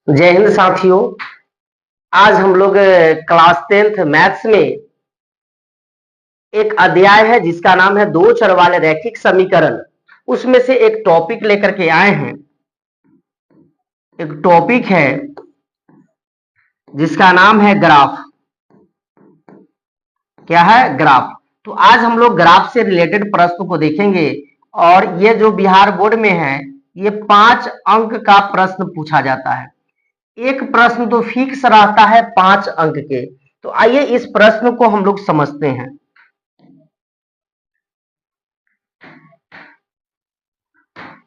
जय हिंद साथियों। आज हम लोग क्लास 10th मैथ्स में एक अध्याय है जिसका नाम है दो चर वाले रैखिक समीकरण। उसमें से एक टॉपिक लेकर के आए हैं। एक टॉपिक है जिसका नाम है ग्राफ। क्या है? ग्राफ। तो आज हम लोग ग्राफ से रिलेटेड प्रश्न को देखेंगे और ये जो बिहार बोर्ड में है ये 5 अंक का प्रश्न पूछा जाता है। एक प्रश्न तो फिक्स रहता है 5 अंक के। तो आइए इस प्रश्न को हम लोग समझते हैं।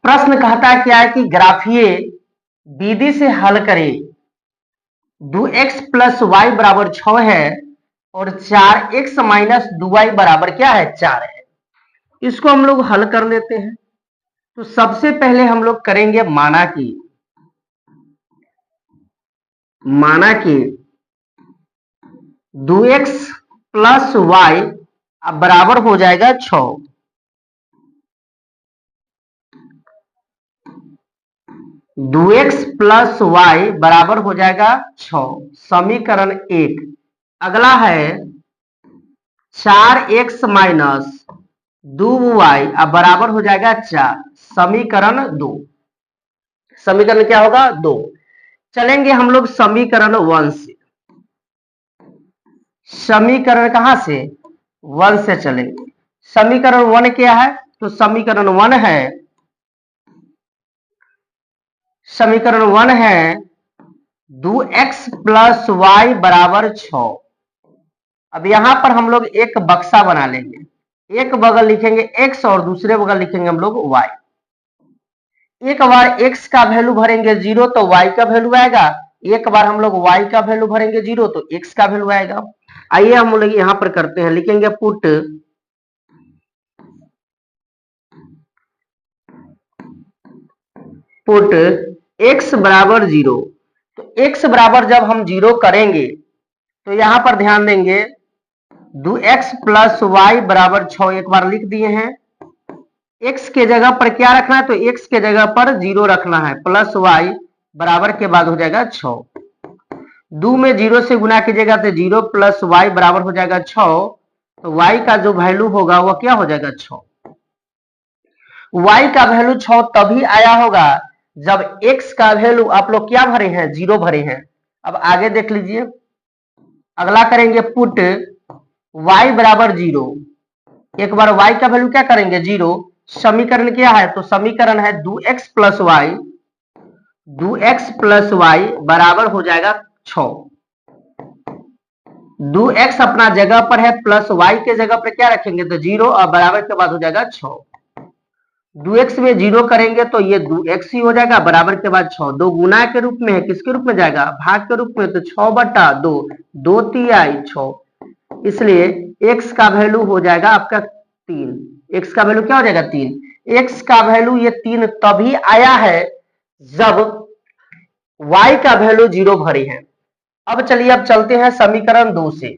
प्रश्न कहता है क्या है कि ग्राफीय विधि से हल करें। 2x प्लस वाई बराबर 6 है और 4x माइनस 2y बराबर क्या है? 4 है। इसको हम लोग हल कर लेते हैं। तो सबसे पहले हम लोग करेंगे माना कि 2x प्लस वाई बराबर हो जाएगा 6। दो एक्स प्लस वाई बराबर हो जाएगा 6, समीकरण 1। अगला है 4x माइनस 2y बराबर हो जाएगा 4, समीकरण 2। समीकरण क्या होगा? 2। चलेंगे हम लोग समीकरण 1 से। समीकरण कहां से? 1 से चलेंगे। समीकरण 1 क्या है? तो समीकरण 1 है 2x प्लस वाई बराबर 6। अब यहां पर हम लोग एक बक्सा बना लेंगे। एक बगल लिखेंगे x और दूसरे बगल लिखेंगे हम लोग y। एक बार x का वैल्यू भरेंगे 0 तो y का वैल्यू आएगा। एक बार हम लोग y का वैल्यू भरेंगे 0 तो x का वैल्यू आएगा। आइए हम लोग यहां पर करते हैं, लिखेंगे पुट x बराबर 0। तो x बराबर जब हम 0 करेंगे तो यहां पर ध्यान देंगे 2x प्लस वाई बराबर 6 एक बार लिख दिए हैं। x के जगह पर क्या रखना है? तो x के जगह पर 0 रखना है, प्लस वाई बराबर के बाद हो जाएगा 6। 2 में 0 से गुना कीजिएगा तो 0 प्लस वाई बराबर हो जाएगा 6। तो y का जो वैल्यू होगा वह क्या हो जाएगा? 6। y का वैल्यू 6 तभी आया होगा जब x का वैल्यू आप लोग क्या भरे हैं? 0 भरे हैं। अब आगे देख लीजिए, अगला करेंगे पुट y बराबर 0। एक बार y का वैल्यू क्या करेंगे? 0। समीकरण क्या है? तो समीकरण है 2x प्लस वाई बराबर हो जाएगा 6। 2x अपना जगह पर है, प्लस y के जगह पर क्या रखेंगे? तो 0 और बराबर के बाद हो जाएगा 6। 2x में 0 करेंगे तो ये 2x ही हो जाएगा, बराबर के बाद 6। 2 गुना के रूप में है, किसके रूप में जाएगा? भाग के रूप में। तो 6/2, 2 तिहाई 6, इसलिए x का वैल्यू हो जाएगा आपका 3। x का वैल्यू क्या हो जाएगा? 3। x का वैल्यू ये 3 तभी आया है जब y का वैल्यू 0 भरी है। अब चलिए अब चलते हैं समीकरण 2 से।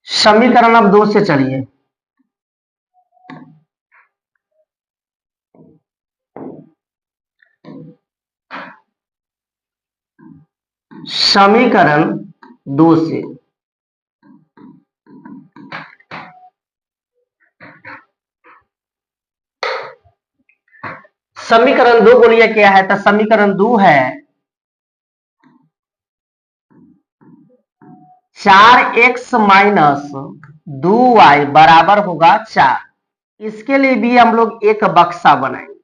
समीकरण अब 2 से चलिए। समीकरण 2 से समीकरण 2 बोलिए क्या है? तो समीकरण 2 है 4x माइनस 2y बराबर होगा 4। इसके लिए भी हम लोग एक बक्सा बनाएंगे।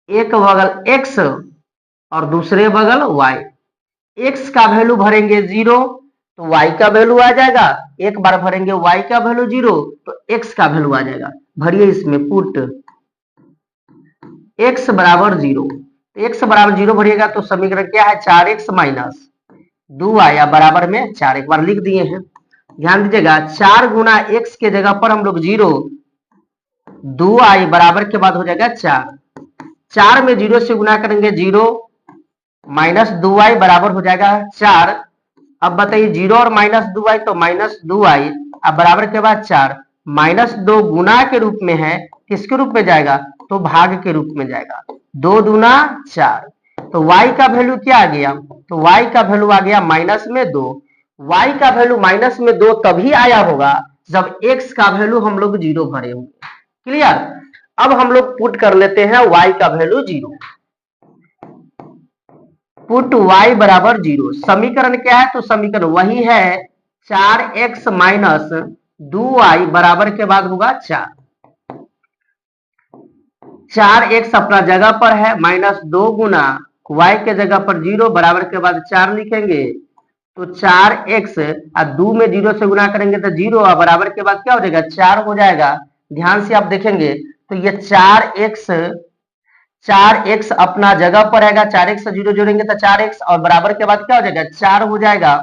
एक बगल x और दूसरे बगल y। x का वैल्यू भरेंगे 0 तो y का वैल्यू आ जाएगा। एक बार भरेंगे y का वैल्यू 0 तो x का वैल्यू आ जाएगा। भरिए इसमें पुट x बराबर 0। x बराबर 0 भरिएगा तो समीकरण क्या है? 4x माइनस 2y बराबर में 4। एक बार लिख दिए हैं। ध्यान दीजिएगा 4 गुना x के जगह पर हम लोग 0, 2y बराबर के बाद हो जाएगा 4। 4 में 0 से गुना करेंगे 0 माइनस 2y बराबर हो जाएगा 4। अब बताइए 0 और माइनस 2y तो माइनस 2y, अब बराबर के बाद 4, -2 गुना के रूप में है, किसके रूप में जाएगा तो भाग के रूप में जाएगा, 2 दूना 4। तो y का वैल्यू क्या आ गया, तो y का वैल्यू आ गया -2। y का वैल्यू -2 तभी आया होगा जब x का वैल्यू हम लोग 0 भरे होंगे। क्लियर। अब हम लोग पुट कर लेते हैं y का वैल्यू 0। पुट y बराबर 0। समीकरण क्या है, तो समीकरण वही है 4x माइनस 2y बराबर के बाद होगा 4। 4x अपना जगह पर है, -2 गुना y के जगह पर 0 बराबर के बाद 4 लिखेंगे। तो 4x और 2 में 0 से गुना करेंगे तो 0 और बराबर के बाद क्या हो जाएगा 4 हो जाएगा। ध्यान से आप देखेंगे तो ये 4x अपना जगह पर रहेगा, 4x से 0 जोड़ेंगे तो 4x और बराबर के बाद क्या हो जाएगा 4 हो जाएगा।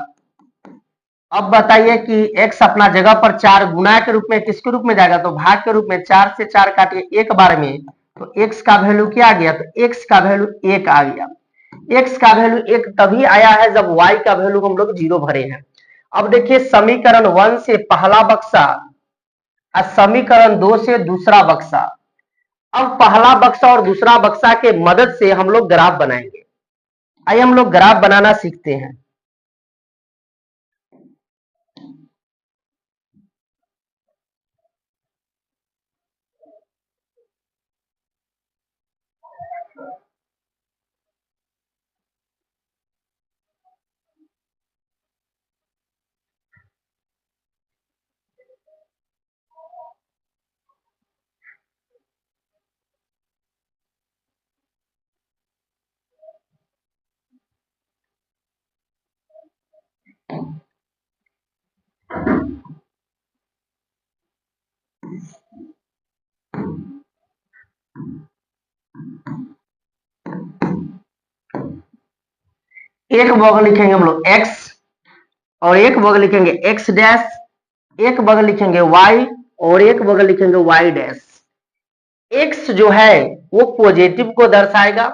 अब बताइए कि x अपना जगह पर 4 गुना के रूप में किसके रूप में जाएगा, तो भाग के रूप में। 4 से 4 काटिए एक बार में, तो x का वैल्यू क्या आ गया, तो x का वैल्यू 1 आ गया। x का वैल्यू 1 तभी आया है जब y का वैल्यू हम लोग 0 भरे हैं। अब देखिए समीकरण 1 से पहला बक्सा और समीकरण 2 से दूसरा बक्सा। अब पहला बक्सा और दूसरा बक्सा के मदद से हम लोग ग्राफ बनाएंगे। आइए हम लोग ग्राफ बनाना सीखते हैं। एक बगल लिखेंगे हम लोग x और एक बगल लिखेंगे x डैश, एक बगल लिखेंगे y और एक बगल लिखेंगे y डैश। x जो है वो पॉजिटिव को दर्शाएगा,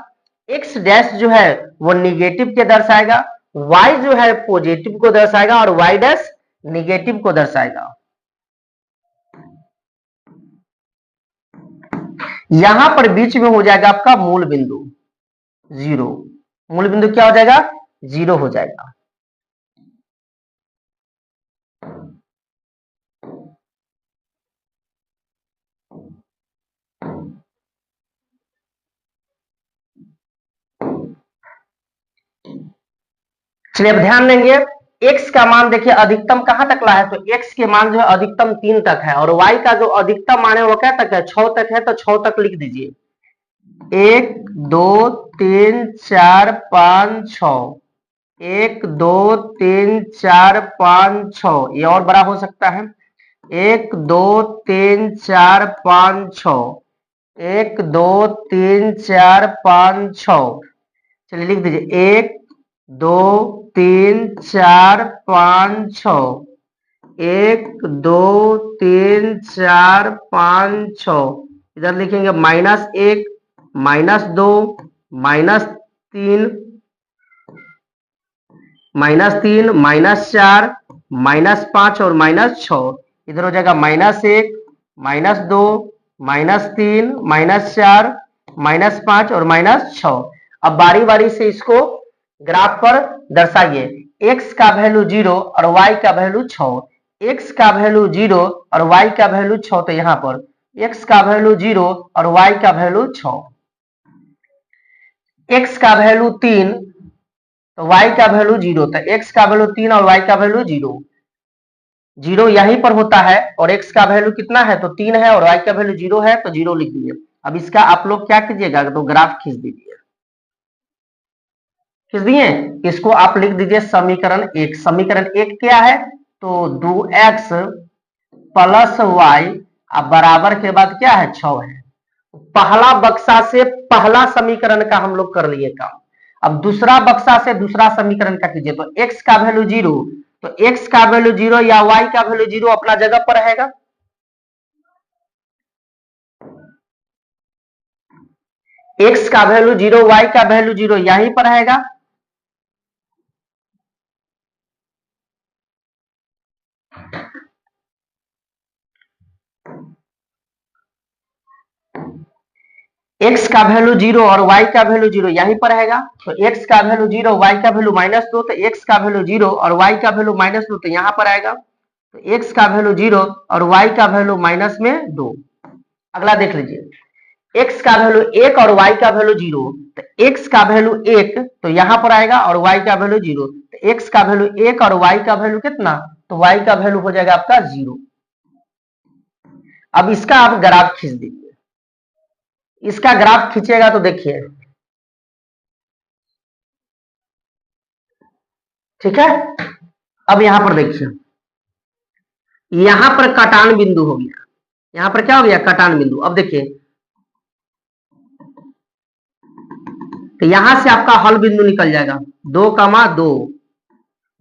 x डैश जो है वो निगेटिव के दर्शाएगा, y जो है पॉजिटिव को दर्शाएगा और y डैश निगेटिव को दर्शाएगा। यहां पर बीच में हो जाएगा आपका मूल बिंदु 0। मूल बिंदु क्या हो जाएगा 0 हो जाएगा। चलिए अब ध्यान देंगे, x का मान देखिए अधिकतम कहां तक ला है, तो x के मान जो है अधिकतम 3 तक है और y का जो अधिकतम मान है वो क्या तक है 6 तक है, तो 6 तक लिख दीजिए। 1 2 3 4 5 6, 1 2 3 4 5 6, ये और बड़ा हो सकता है। 1 2 3 4 5 6, 1 2 3 4 5 6। चलिए लिख दीजिए 1 2 3 4 5 6, 1 2 3 4 5 6। इधर लिखेंगे -1 -2 -3 -3 -4 -5 और -6। इधर हो जाएगा -1 -2 -3 -4 -5 और -6। अब बारी बारी से इसको ग्राफ पर दर्शाइए। x का वैल्यू 0 और y का वैल्यू 6, x का वैल्यू 0 और y का वैल्यू 6, तो यहां पर x का वैल्यू 0 और y का वैल्यू 6, x का वैल्यू 3 तो y का वैल्यू 0, तो x का वैल्यू 3 और y का वैल्यू 0। 0 यहीं पर होता है और x का वैल्यू कितना है तो 3 है और y का वैल्यू 0 है, तो 0 लिख दीजिए। अब इसका आप लोग क्या कीजिएगा, तो ग्राफ खींच दीजिए। खींच दिए, इसको आप लिख दीजिए समीकरण 1। समीकरण 1 क्या है, तो 2x प्लस y बराबर के बाद क्या है 6 है। पहला बक्सा से पहला समीकरण का हम लोग कर लिए काम। अब दूसरा बक्सा से दूसरा समीकरण का कीजिए, तो x का वैल्यू 0, तो x का वैल्यू 0 या y का वैल्यू 0 अपना जगह पर रहेगा। x का वैल्यू 0, y का वैल्यू 0 यहीं पर आएगा। x का वैल्यू 0 और y का वैल्यू 0 यहीं पर आएगा। तो x का वैल्यू 0, y का वैल्यू -2, तो x का वैल्यू 0 और y का वैल्यू -2 तो यहां पर आएगा। तो x का वैल्यू 0 और y का वैल्यू -2। अगला देख लीजिए, x का वैल्यू 1 और y का वैल्यू 0, तो x का वैल्यू 1 तो यहां पर आएगा और y का वैल्यू 0, तो x का वैल्यू 1 और y का वैल्यू कितना, तो y का वैल्यू हो जाएगा आपका 0। अब इसका आप ग्राफ खींच दीजिए। इसका ग्राफ खींचेगा तो देखिए, ठीक है। अब यहां पर देखिए, यहां पर कटान बिंदु हो गया, यहां पर क्या हो गया, कटान बिंदु। अब देखिए, तो यहां से आपका हल बिंदु निकल जाएगा 2,2।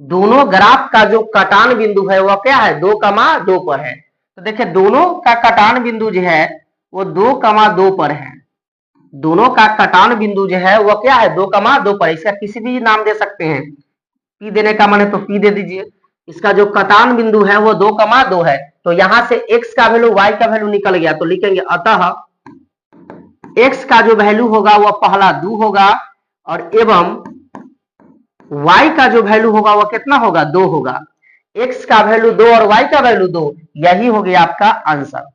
दोनों ग्राफ का जो कटान बिंदु है वह क्या है, 2,2 पर है। तो देखिए दोनों का कटान बिंदु जो है वो 2,2 पर है। दोनों का कटान बिंदु जो है वह क्या है, 2,2 पर। इसका किसी भी नाम दे सकते हैं, पी देने का माने तो पी दे दीजिए। इसका जो कटान बिंदु है वो 2,2 है। तो यहां से x का वैल्यू y का वैल्यू निकल गया, तो लिखेंगे अतः x का जो वैल्यू होगा वह पहला 2 होगा और एवं y का जो वैल्यू होगा वह कितना होगा, 2 होगा। x का वैल्यू 2 और y का वैल्यू 2, यही हो गया आपका आंसर।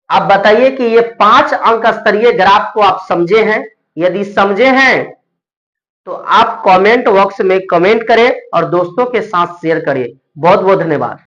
आप बताइए कि ये 5 अंक स्तरीय ग्राफ को आप समझे हैं? यदि समझे हैं तो आप कमेंट बॉक्स में कमेंट करें और दोस्तों के साथ शेयर करें। बहुत बहुत धन्यवाद।